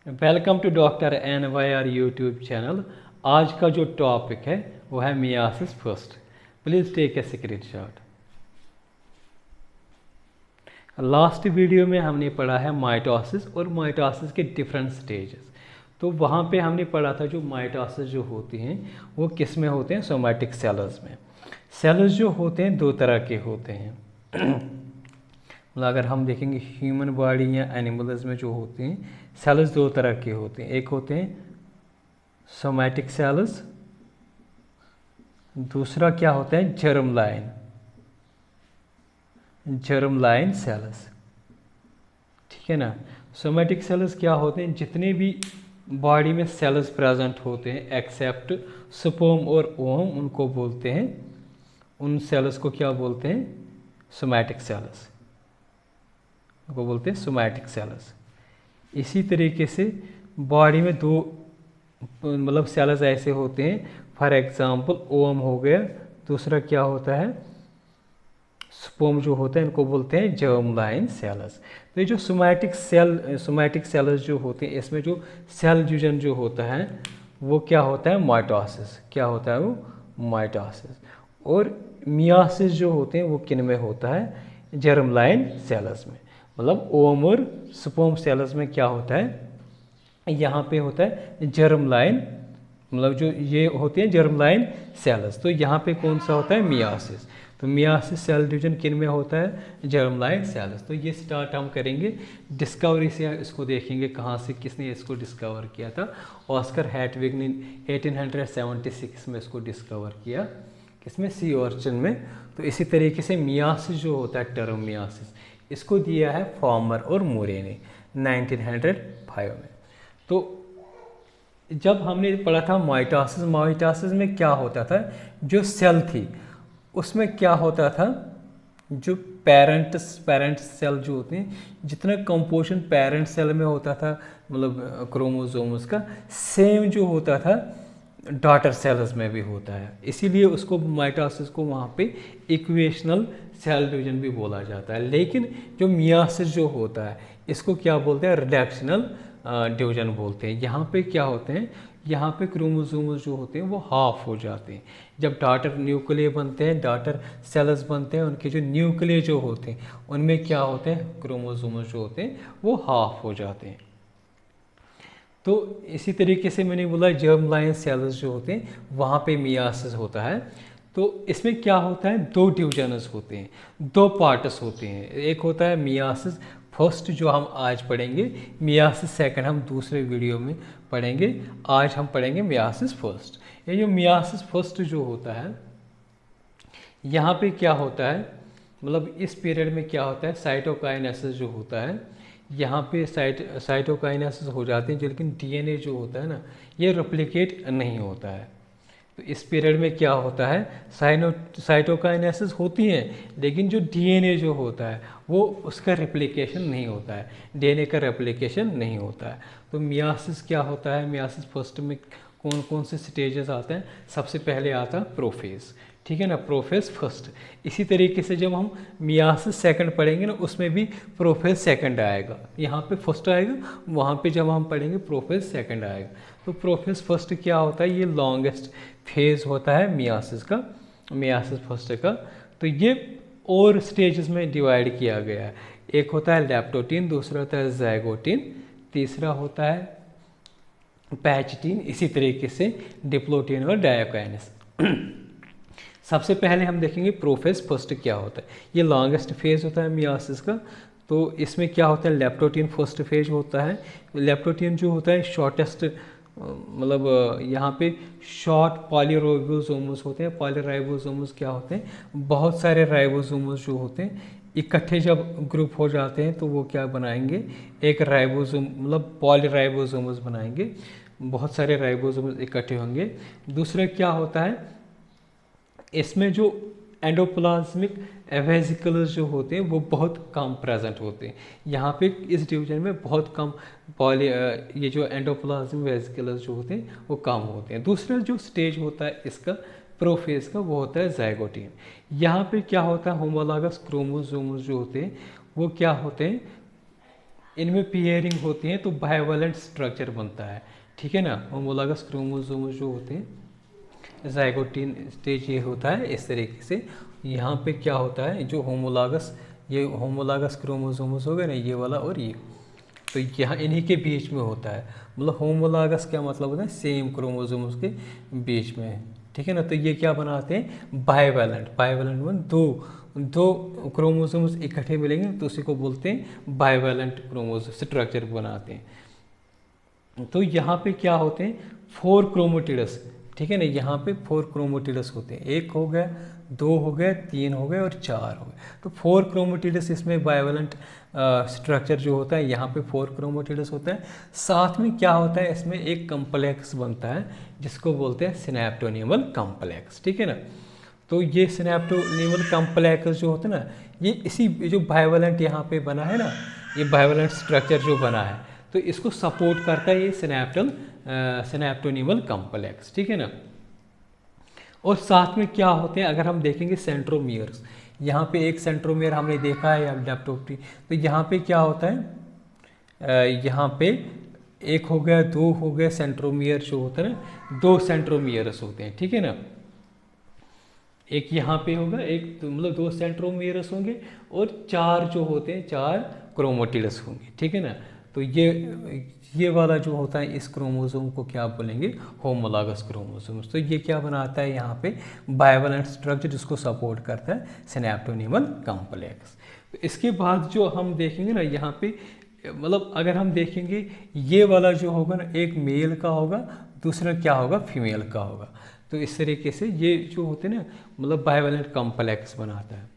Welcome to doctor NYR YouTube channel. आज का जो टॉपिक है वो है myiasis first. Please take a screenshot. Last video में हमने पढ़ा है माइटोसिस और माइटोसिस के डिफरेंट स्टेजेस। तो वहाँ पे हमने पढ़ा था जो माइटोसिस जो होती हैं वो किस में होते हैं, सोमैटिक सेल्स में। सेल्स जो होते हैं दो तरह के होते हैं। मतलब अगर हम देखेंगे ह्यूमन बॉडी या एनिमल्स में जो होते हैं सेल्स दो तरह के होते हैं। एक होते हैं सोमैटिक सेल्स, दूसरा क्या होता है जर्म लाइन सेल्स। ठीक है ना। सोमैटिक सेल्स क्या होते हैं, जितने भी बॉडी में सेल्स प्रेजेंट होते हैं एक्सेप्ट स्पर्म और ओवम, उनको बोलते हैं, उन सेल्स को क्या बोलते हैं, सोमैटिक सेल्स को बोलते हैं सोमैटिक सेल्स। इसी तरीके से बॉडी में दो मतलब सेल्स ऐसे होते हैं, फॉर एग्जांपल ओवम हो गया, दूसरा क्या होता है स्पर्म जो होता है, इनको बोलते हैं जर्म लाइन सेल्स। तो ये जो सोमैटिक सेल्स जो होते हैं इसमें जो सेल डिवीजन जो होता है वो क्या होता है, माइटोसिस। क्या होता है वो, माइटोसिस। और मियासिस जो होते हैं वो किन में होता है, जर्म लाइन सेल्स में। मतलब ओवम और स्पर्म सेल्स में क्या होता है, यहाँ पे होता है जर्म लाइन, मतलब जो ये होते हैं जर्म लाइन सेल्स। तो यहाँ पे कौन सा होता है, मियासिस। तो मियासिस सेल डिवीजन किन में होता है, जर्म लाइन सेल्स। तो ये स्टार्ट हम करेंगे डिस्कवरी से। इसको देखेंगे कहाँ से, किसने इसको डिस्कवर किया था। ऑस्कर हैटविग ने 1876 में इसको डिस्कवर किया, किसमें, सी ऑर्चिन में। तो इसी तरीके से मियासिस जो होता है, टर्म मियासिस, इसको दिया है फॉर्मर और मोरे ने 1905 में। तो जब हमने पढ़ा था माइटोसिस में क्या होता था, जो सेल थी उसमें क्या होता था, जो पेरेंट सेल जो होते हैं, जितना कंपोजिशन पेरेंट सेल में होता था मतलब क्रोमोसोम्स का, सेम जो होता था डॉटर सेल्स में भी होता है। इसीलिए उसको माइटोसिस को वहाँ पे इक्वेशनल सेल डिवीजन भी बोला जाता है। लेकिन जो मियासिस जो होता है इसको क्या बोलते हैं, रिडक्शनल डिवीजन बोलते हैं। यहाँ पे क्या होते हैं, यहाँ पे क्रोमोसोम्स जो होते हैं वो हाफ हो जाते हैं। जब डॉटर न्यूक्लिय बनते हैं, डॉटर सेल्स बनते हैं, उनके जो न्यूक्लिय जो होते हैं उनमें क्या होते हैं, क्रोमोसोम्स जो होते हैं वो हाफ हो जाते हैं। तो इसी तरीके से मैंने बोला जर्म लाइन सेल्स जो होते हैं वहाँ पे मियासिस होता है। तो इसमें क्या होता है, दो डिविजन्स होते हैं, दो पार्ट्स होते हैं। एक होता है मियासिस फर्स्ट जो हम आज पढ़ेंगे, मियासिस सेकंड हम दूसरे वीडियो में पढ़ेंगे। आज हम पढ़ेंगे मियासिस फर्स्ट। ये जो मियासिस फर्स्ट जो होता है, यहाँ पे क्या होता है, मतलब इस पीरियड में क्या होता है, साइटोकाइनेसिस जो होता है, यहाँ पे साइटोकाइनेसिस हो जाते हैं, जो लेकिन डीएनए जो होता है ना ये रेप्लिकेट नहीं होता है। तो इस पीरियड में क्या होता है, साइटोकाइनेसिस होती है लेकिन जो डीएनए जो होता है वो उसका रेप्लिकेशन नहीं होता है, डीएनए का रेप्लिकेशन नहीं होता है। तो मियासिस क्या होता है, मियासिस फर्स्ट में कौन कौन से स्टेजेस आते हैं, सबसे पहले आता है प्रोफेज। ठीक है ना, प्रोफेज फर्स्ट। इसी तरीके से जब हम मियासिस सेकंड पढ़ेंगे ना उसमें भी प्रोफेज सेकंड आएगा, यहाँ पे फर्स्ट आएगा, वहाँ पे जब हम पढ़ेंगे प्रोफेज सेकंड आएगा। तो प्रोफेज फर्स्ट क्या होता है, ये लॉन्गेस्ट फेज होता है मियासिस का, मियासिस फर्स्ट का। तो ये और स्टेजेस में डिवाइड किया गया है। एक होता है लैप्टोटीन, दूसरा होता है ज़ाइगोटीन, तीसरा होता है पैचटीन, इसी तरीके से डिप्लोटीन और डायोकाइनेस। सबसे पहले हम देखेंगे प्रोफेज फर्स्ट क्या होता है। ये लॉन्गेस्ट फेज होता है मियासिस का। तो इसमें क्या होता है, लेप्टोटीन फर्स्ट फेज होता है। लेप्टोटीन जो होता है शॉर्टेस्ट, मतलब यहाँ पे शॉर्ट पॉलीराइबोसोम्स होते हैं। पॉलीराइबोसोम्स क्या होते हैं, बहुत सारे राइबोसोम्स जो होते हैं इकट्ठे जब ग्रुप हो जाते हैं तो वो क्या बनाएंगे, एक राइबोसोम मतलब पॉलीराइबोसोम्स बनाएंगे, बहुत सारे राइबोसोम्स इकट्ठे होंगे। दूसरा क्या होता है, इसमें जो एंडोप्लाज्मिक वेसिकल्स जो होते हैं वो बहुत कम प्रेजेंट होते हैं। यहाँ पे इस डिवीजन में बहुत कम ये जो एंडोप्लाज्मिक वेसिकल्स जो होते हैं वो कम होते हैं। दूसरा जो स्टेज होता है इसका प्रोफेज का वो होता है ज़ाइगोटीन। यहाँ पे क्या होता है, होमोलॉगस क्रोमोसोम्स जो होते हैं वो क्या होते हैं, इनमें पेयरिंग होती है तो बाइवैलेंट स्ट्रक्चर बनता है, ठीक है ना। होमोलॉगस क्रोमोसोम्स जो होते हैं, ज़ाइगोटीन स्टेज ये होता है इस तरीके से। यहाँ पे क्या होता है, जो होमोलॉगस, ये होमोलॉगस क्रोमोसोम्स हो गए ना, ये वाला और ये, तो यहाँ इन्हीं के बीच में होता है। मतलब होमोलॉगस क्या मतलब होता है, सेम क्रोमोसोम्स के बीच में, ठीक है ना। तो ये क्या बनाते हैं, बाइवैलेंट। बाइवैलेंट में दो क्रोमोसोम्स इकट्ठे मिलेंगे तो उसी को बोलते हैं बाइवैलेंट क्रोमोसोम स्ट्रक्चर बनाते हैं। तो यहाँ पे क्या होते हैं, 4 क्रोमोटिड्स, ठीक है ना। यहाँ पे 4 क्रोमोटिड्स होते हैं, 1 हो गया, 2 हो गए, 3 हो गए और 4 हो गए। तो 4 क्रोमोटिड्स इसमें बाइवैलेंट स्ट्रक्चर जो होता है, यहाँ पे 4 क्रोमोटिड्स होता है। साथ में क्या होता है, इसमें एक कम्प्लेक्स बनता है जिसको बोलते हैं सिनेप्टोनिमल कम्प्लेक्स, ठीक है ना। तो ये सिनेप्टोनिमल कम्प्लेक्स जो होता है ना, ये इसी जो बाइवैलेंट यहाँ पे बना है ना, ये बाइवैलेंट स्ट्रक्चर जो बना है, तो इसको सपोर्ट करता है ये सिनेप्टोनिमल कम्प्लेक्स, ठीक है ना। और साथ में क्या होते हैं, अगर हम देखेंगे सेंट्रोमियर्स, यहाँ पे एक सेंट्रोमियर हमने देखा है अडैप्टोप्टी, तो यहाँ पे क्या होता है, यहाँ पे 1 हो गया, 2 हो गए सेंट्रोमियर जो होता है ना, 2 सेंट्रोमियर्स होते हैं, ठीक है ना। एक यहाँ पे होगा, एक तो मतलब 2 सेंट्रोमियर्स होंगे और 4 जो होते हैं 4 क्रोमोटिड्स होंगे, ठीक है ना। तो ये वाला जो होता है इस क्रोमोसोम को क्या बोलेंगे, होमोलॉगस क्रोमोसोम्स। तो ये क्या बनाता है यहाँ पे, बाइवैलेंट स्ट्रक्चर जिसको सपोर्ट करता है सिनेप्टोनिमल कम्प्लेक्स। तो इसके बाद जो हम देखेंगे ना यहाँ पे, मतलब अगर हम देखेंगे ये वाला जो होगा ना, एक मेल का होगा, दूसरा क्या होगा, फीमेल का होगा। तो इस तरीके से ये जो होते हैं ना, मतलब बाइवैलेंट कम्प्लेक्स बनाता है।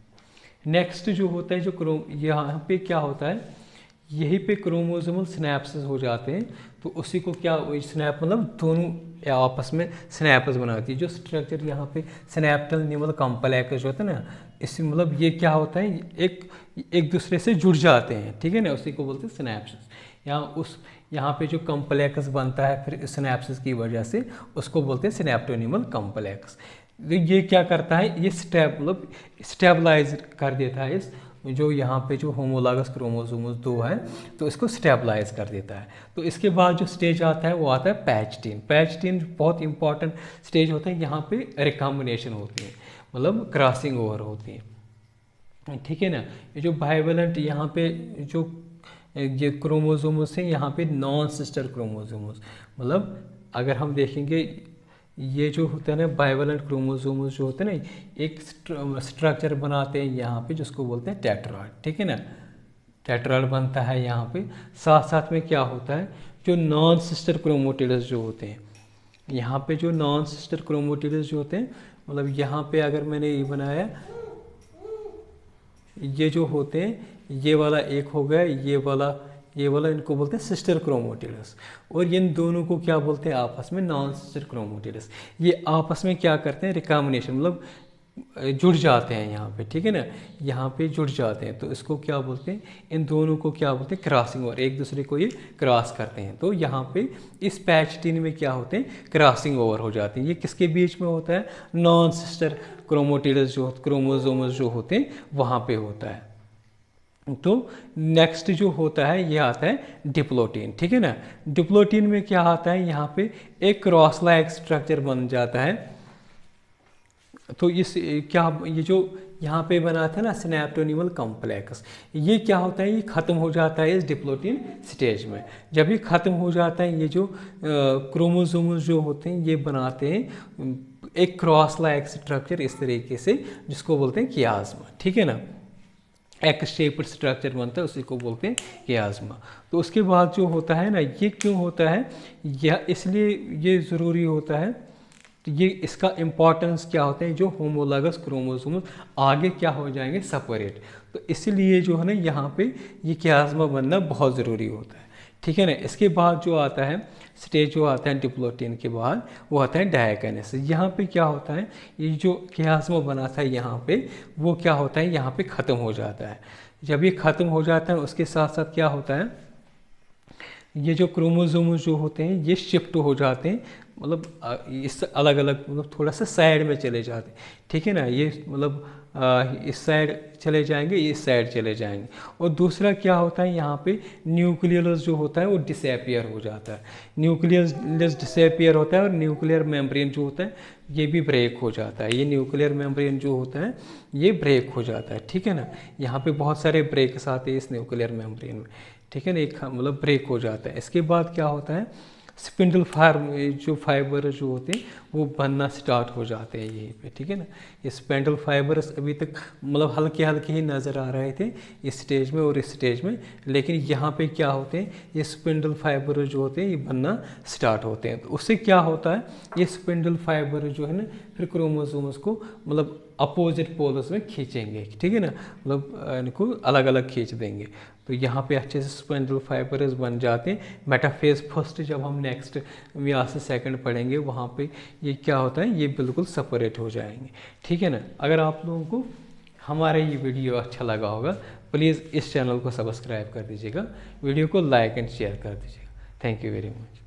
नेक्स्ट जो होता है, जो यहाँ पे क्या होता है, यहीं पे क्रोमोसोमल स्नैप्स हो जाते हैं, तो उसी को क्या, स्नैप मतलब दोनों आपस में स्नैप्स बनाती है। जो स्ट्रक्चर यहाँ पे सिनेप्टोनिमल कम्प्लेक्स जो होता है ना, इससे मतलब ये क्या होता है, एक दूसरे से जुड़ जाते हैं, ठीक है ना, उसी को बोलते हैं सिनैप्स। यहाँ पे जो कम्प्लेक्स बनता है फिर सिनैप्सिस की वजह से, उसको बोलते हैं सिनेप्टोनिमल कम्प्लेक्स। ये क्या करता है, ये मतलब स्टेबलाइज कर देता है इस जो यहाँ पे जो होमोलॉगस क्रोमोसोम्स 2 है, तो इसको स्टेबलाइज कर देता है। तो इसके बाद जो स्टेज आता है वो आता है पैच-टीन। पैच-टीन बहुत इंपॉर्टेंट स्टेज होता है, यहाँ पे रिकॉम्बिनेशन होती है, मतलब क्रॉसिंग ओवर होती है, ठीक है ना। ये जो बाइवैलेंट यहाँ पे जो ये क्रोमोसोम्स हैं, यहाँ पे नॉन सिस्टर क्रोमोसोम्स, मतलब अगर हम देखेंगे ये जो होता है ना, बाइवैलेंट क्रोमोसोम्स जो होते हैं ना, एक स्ट्रक्चर बनाते हैं यहाँ पे जिसको बोलते हैं टेट्राड, ठीक है ना। टेट्राड बनता है यहाँ पे। साथ साथ में क्या होता है, जो नॉन सिस्टर क्रोमोटिड्स जो होते हैं, यहाँ पे जो नॉन सिस्टर क्रोमोटिड्स जो होते हैं, मतलब यहाँ पे अगर मैंने ये बनाया, ये जो होते हैं, ये वाला एक हो गया, ये वाला इनको बोलते हैं सिस्टर क्रोमोटिड्स, और इन दोनों को क्या बोलते हैं आपस में, नॉन सिस्टर क्रोमोटिड्स। ये आपस में क्या करते हैं, रिकॉम्बिनेशन, मतलब जुड़ जाते हैं यहाँ पे, ठीक है ना, यहाँ पे जुड़ जाते हैं, तो इसको क्या बोलते हैं, इन दोनों को क्या बोलते हैं, क्रॉसिंग ओवर, एक दूसरे को ये क्रॉस करते हैं। तो यहाँ पे इस पैच-टीन में क्या होते हैं, क्रॉसिंग ओवर हो जाते हैं। ये किसके बीच में होता है, नॉन सिस्टर क्रोमोटिड्स जो क्रोमोसोम्स जो होते हैं वहाँ पे होता है। तो नेक्स्ट जो होता है ये आता है डिप्लोटीन, ठीक है ना। डिप्लोटीन में क्या आता है, यहाँ पे एक क्रॉस लाइक स्ट्रक्चर बन जाता है। तो इस क्या, ये जो यहाँ पे बना था ना सिनेप्टोनिमल कम्प्लेक्स, ये क्या होता है, ये ख़त्म हो जाता है इस डिप्लोटीन स्टेज में। जब ये ख़त्म हो जाता है, ये जो क्रोमोसोम्स जो होते हैं ये बनाते हैं एक क्रॉस लाइक स्ट्रक्चर इस तरीके से, जिसको बोलते हैं कियाज्मा, ठीक है ना। एक शेप्ड स्ट्रक्चर बनता है, उसी को बोलते हैं कियाज्मा। तो उसके बाद जो होता है ना, ये क्यों होता है, यह इसलिए ये ज़रूरी होता है, तो ये इसका इम्पॉर्टेंस क्या होता है, जो होमोलॉगस क्रोमोसोम्स आगे क्या हो जाएंगे, सेपरेट। तो इसलिए जो है ना यहाँ पे ये कियाज्मा बनना बहुत ज़रूरी होता है, ठीक है ना। इसके बाद जो आता है स्टेज जो आता है डिप्लोटीन के बाद, वो आता है डायकाइनेसिस। यहाँ पे क्या होता है, ये जो कियाज्मा बना था यहाँ पे, वो क्या होता है, यहाँ पे ख़त्म हो जाता है। जब ये ख़त्म हो जाता है, उसके साथ साथ क्या होता है, ये जो क्रोमोसोम्स जो होते हैं ये शिफ्ट हो जाते हैं, मतलब इस अलग अलग, मतलब थोड़ा सा साइड में चले जाते हैं, ठीक है ना। ये मतलब इस साइड चले जाएंगे, इस साइड चले जाएंगे। और दूसरा क्या होता है, यहाँ पे न्यूक्लियस जो होता है वो डिसअपियर हो जाता है, न्यूक्लियस डिसअपियर होता है और न्यूक्लियर मेम्ब्रेन जो होता है ये भी ब्रेक हो जाता है। ये न्यूक्लियर मेम्ब्रेन जो होता है ये ब्रेक हो जाता है, ठीक है ना। यहाँ पे बहुत सारे ब्रेक्स आते हैं इस न्यूक्लियर मेम्ब्रेन में, ठीक है ना, एक मतलब ब्रेक हो जाता है। इसके बाद क्या होता है, स्पिंडल फाइबर जो होते हैं वो बनना स्टार्ट हो जाते हैं यहीं पे, ठीक है ना। ये स्पिंडल फाइबर्स अभी तक मतलब हल्के हल्के ही नज़र आ रहे थे इस स्टेज में और इस स्टेज में, लेकिन यहाँ पे क्या होते हैं, ये स्पिंडल फाइबर जो होते हैं ये बनना स्टार्ट होते हैं। तो उससे क्या होता है, ये स्पिंडल फाइबर जो है ना फिर क्रोमोसोम्स को मतलब अपोजिट पोल्स में खींचेंगे, ठीक है ना, मतलब इनको अलग अलग खींच देंगे। तो यहाँ पे अच्छे से स्पिंडल फाइबर्स बन जाते हैं। मेटाफेज फर्स्ट जब हम नेक्स्ट यहाँ से सेकंड पढ़ेंगे वहाँ पे ये क्या होता है, ये बिल्कुल सेपरेट हो जाएंगे, ठीक है ना। अगर आप लोगों को हमारा ये वीडियो अच्छा लगा होगा प्लीज़ इस चैनल को सब्सक्राइब कर दीजिएगा, वीडियो को लाइक एंड शेयर कर दीजिएगा। Thank you very much.